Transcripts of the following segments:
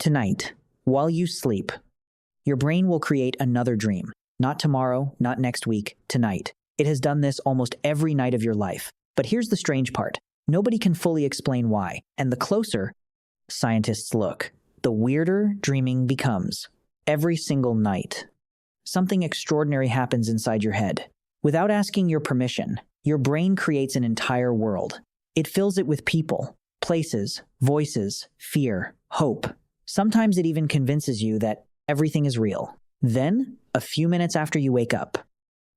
Tonight, while you sleep, your brain will create another dream. Not tomorrow, not next week, tonight. It has done this almost every night of your life. But here's the strange part. Nobody can fully explain why. And the closer scientists look, the weirder dreaming becomes. Every single night, something extraordinary happens inside your head. Without asking your permission, your brain creates an entire world. It fills it with people, places, voices, fear, hope. Sometimes it even convinces you that everything is real. Then, a few minutes after you wake up,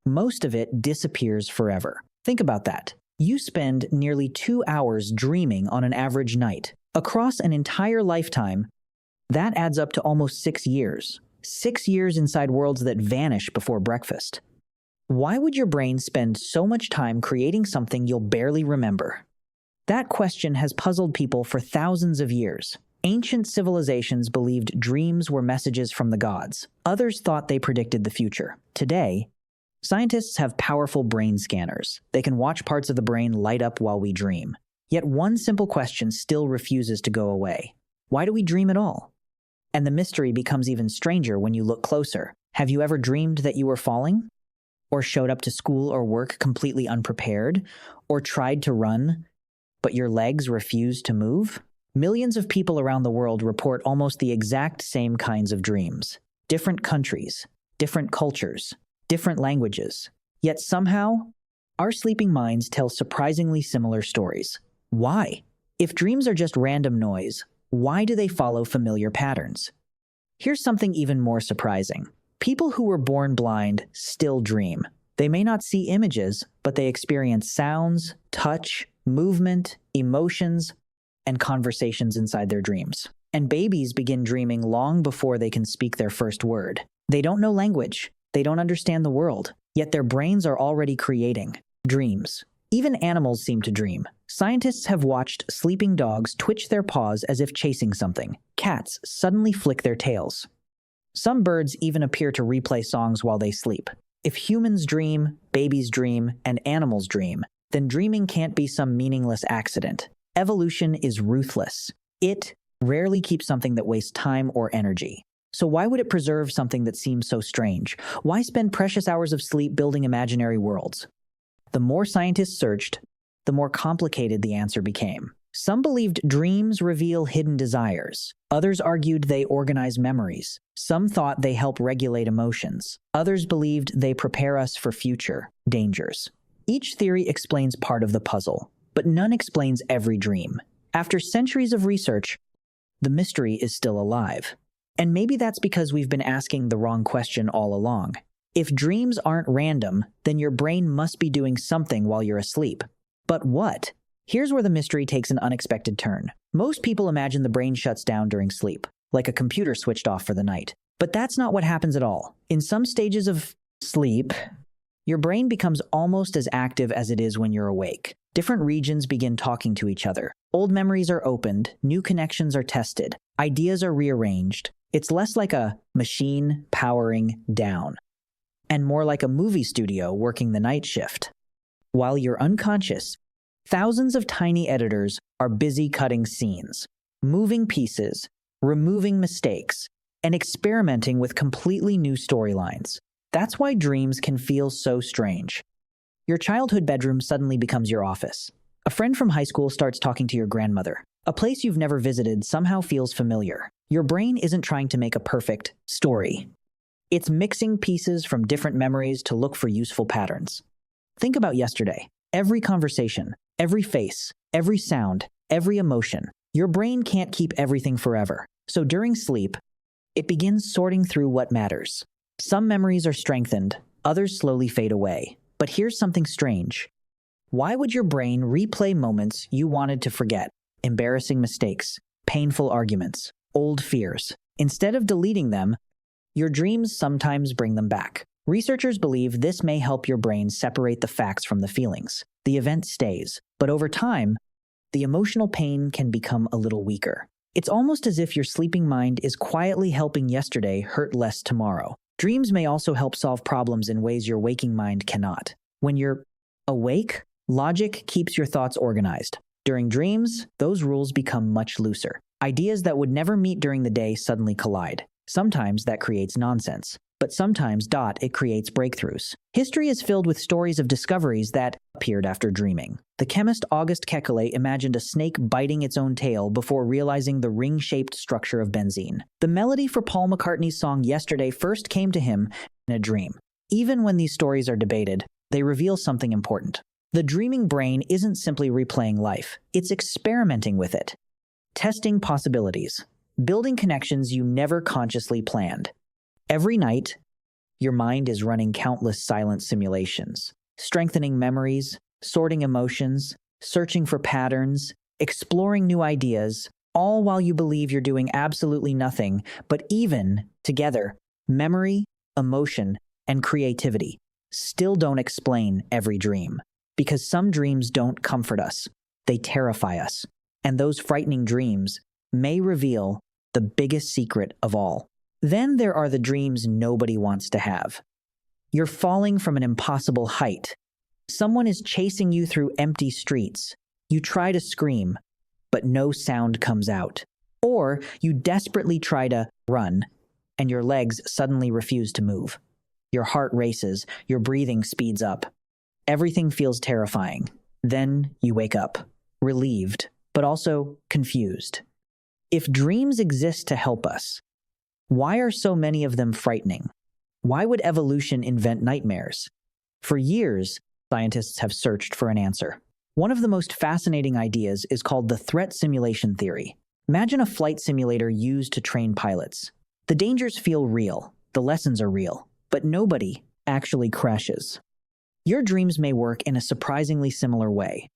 most of it disappears forever. Think about that. You spend nearly 2 hours dreaming on an average night. Across an entire lifetime, that adds up to almost 6 years. 6 years inside worlds that vanish before breakfast. Why would your brain spend so much time creating something you'll barely remember? That question has puzzled people for thousands of years. Ancient civilizations believed dreams were messages from the gods. Others thought they predicted the future. Today, scientists have powerful brain scanners. They can watch parts of the brain light up while we dream. Yet one simple question still refuses to go away. Why do we dream at all? And the mystery becomes even stranger when you look closer. Have you ever dreamed that you were falling? Or showed up to school or work completely unprepared? Or tried to run, but your legs refused to move? Millions of people around the world report almost the exact same kinds of dreams. Different countries, different cultures, different languages. Yet somehow, our sleeping minds tell surprisingly similar stories. Why? If dreams are just random noise, why do they follow familiar patterns? Here's something even more surprising. People who were born blind still dream. They may not see images, but they experience sounds, touch, movement, emotions, and conversations inside their dreams. And babies begin dreaming long before they can speak their first word. They don't know language. They don't understand the world. Yet their brains are already creating dreams. Even animals seem to dream. Scientists have watched sleeping dogs twitch their paws as if chasing something. Cats suddenly flick their tails. Some birds even appear to replay songs while they sleep. If humans dream, babies dream, and animals dream, then dreaming can't be some meaningless accident. Evolution is ruthless. It rarely keeps something that wastes time or energy. So why would it preserve something that seems so strange? Why spend precious hours of sleep building imaginary worlds? The more scientists searched, the more complicated the answer became. Some believed dreams reveal hidden desires. Others argued they organize memories. Some thought they help regulate emotions. Others believed they prepare us for future dangers. Each theory explains part of the puzzle, but none explains every dream. After centuries of research, the mystery is still alive. And maybe that's because we've been asking the wrong question all along. If dreams aren't random, then your brain must be doing something while you're asleep. But what? Here's where the mystery takes an unexpected turn. Most people imagine the brain shuts down during sleep, like a computer switched off for the night. But that's not what happens at all. In some stages of sleep, your brain becomes almost as active as it is when you're awake. Different regions begin talking to each other. Old memories are opened, new connections are tested, ideas are rearranged. It's less like a machine powering down, and more like a movie studio working the night shift. While you're unconscious, thousands of tiny editors are busy cutting scenes, moving pieces, removing mistakes, and experimenting with completely new storylines. That's why dreams can feel so strange. Your childhood bedroom suddenly becomes your office. A friend from high school starts talking to your grandmother. A place you've never visited somehow feels familiar. Your brain isn't trying to make a perfect story. It's mixing pieces from different memories to look for useful patterns. Think about yesterday. Every conversation, every face, every sound, every emotion. Your brain can't keep everything forever. So during sleep, it begins sorting through what matters. Some memories are strengthened, others slowly fade away. But here's something strange. Why would your brain replay moments you wanted to forget? Embarrassing mistakes, painful arguments, old fears. Instead of deleting them, your dreams sometimes bring them back. Researchers believe this may help your brain separate the facts from the feelings. The event stays, but over time, the emotional pain can become a little weaker. It's almost as if your sleeping mind is quietly helping yesterday hurt less tomorrow. Dreams may also help solve problems in ways your waking mind cannot. When you're awake, logic keeps your thoughts organized. During dreams, those rules become much looser. Ideas that would never meet during the day suddenly collide. Sometimes that creates nonsense, but sometimes it creates breakthroughs. History is filled with stories of discoveries that appeared after dreaming. The chemist August Kekulé imagined a snake biting its own tail before realizing the ring-shaped structure of benzene. The melody for Paul McCartney's song Yesterday first came to him in a dream. Even when these stories are debated, they reveal something important. The dreaming brain isn't simply replaying life, it's experimenting with it, testing possibilities, building connections you never consciously planned. Every night, your mind is running countless silent simulations, strengthening memories, sorting emotions, searching for patterns, exploring new ideas, all while you believe you're doing absolutely nothing. But even together, memory, emotion, and creativity still don't explain every dream. Because some dreams don't comfort us, they terrify us. And those frightening dreams may reveal the biggest secret of all. Then there are the dreams nobody wants to have. You're falling from an impossible height. Someone is chasing you through empty streets. You try to scream, but no sound comes out. Or you desperately try to run, and your legs suddenly refuse to move. Your heart races, your breathing speeds up. Everything feels terrifying. Then you wake up, relieved, but also confused. If dreams exist to help us, why are so many of them frightening? Why would evolution invent nightmares? For years, scientists have searched for an answer. One of the most fascinating ideas is called the threat simulation theory. Imagine a flight simulator used to train pilots. The dangers feel real, the lessons are real, but nobody actually crashes. Your dreams may work in a surprisingly similar way.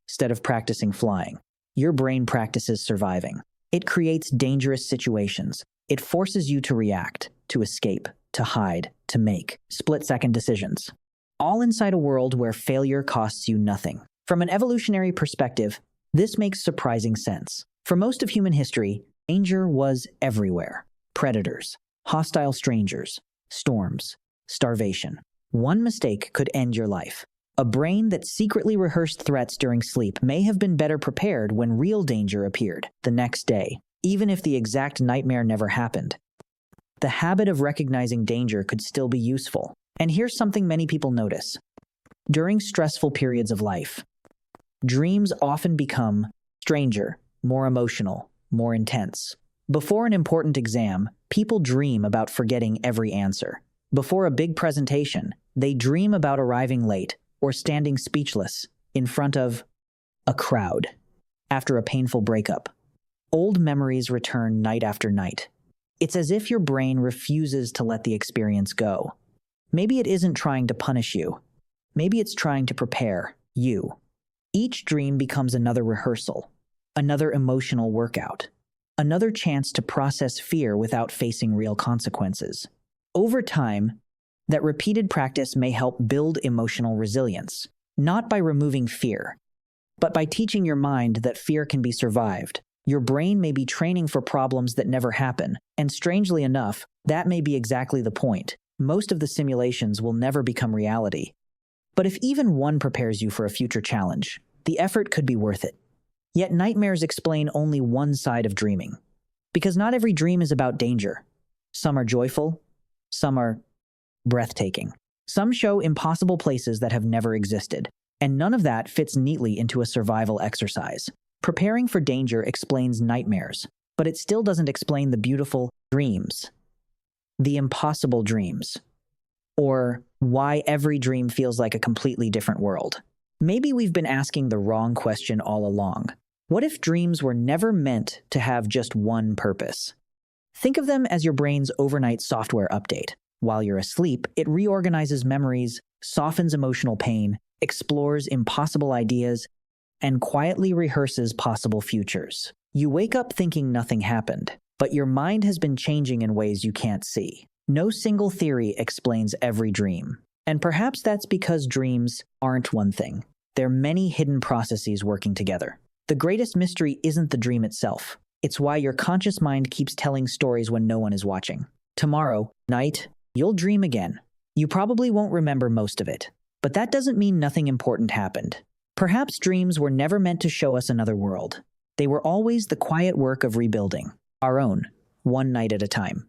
Instead of practicing flying, your brain practices surviving. It creates dangerous situations. It forces you to react, to escape, to hide, to make split-second decisions. All inside a world where failure costs you nothing. From an evolutionary perspective, this makes surprising sense. For most of human history, danger was everywhere. Predators, hostile strangers, storms, starvation. One mistake could end your life. A brain that secretly rehearsed threats during sleep may have been better prepared when real danger appeared the next day, even if the exact nightmare never happened. The habit of recognizing danger could still be useful. And here's something many people notice. During stressful periods of life, dreams often become stranger, more emotional, more intense. Before an important exam, people dream about forgetting every answer. Before a big presentation, they dream about arriving late or standing speechless in front of a crowd. After a painful breakup, old memories return night after night. It's as if your brain refuses to let the experience go. Maybe it isn't trying to punish you. Maybe it's trying to prepare you. Each dream becomes another rehearsal, another emotional workout, another chance to process fear without facing real consequences. Over time, that repeated practice may help build emotional resilience, not by removing fear, but by teaching your mind that fear can be survived. Your brain may be training for problems that never happen, and strangely enough, that may be exactly the point. Most of the simulations will never become reality. But if even one prepares you for a future challenge, the effort could be worth it. Yet nightmares explain only one side of dreaming. Because not every dream is about danger. Some are joyful, some are breathtaking. Some show impossible places that have never existed, and none of that fits neatly into a survival exercise. Preparing for danger explains nightmares, but it still doesn't explain the beautiful dreams, the impossible dreams, or why every dream feels like a completely different world. Maybe we've been asking the wrong question all along. What if dreams were never meant to have just one purpose? Think of them as your brain's overnight software update. While you're asleep, it reorganizes memories, softens emotional pain, explores impossible ideas, and quietly rehearses possible futures. You wake up thinking nothing happened, but your mind has been changing in ways you can't see. No single theory explains every dream. And perhaps that's because dreams aren't one thing. They're many hidden processes working together. The greatest mystery isn't the dream itself. It's why your conscious mind keeps telling stories when no one is watching. Tomorrow night, you'll dream again. You probably won't remember most of it, but that doesn't mean nothing important happened. Perhaps dreams were never meant to show us another world. They were always the quiet work of rebuilding, our own, one night at a time.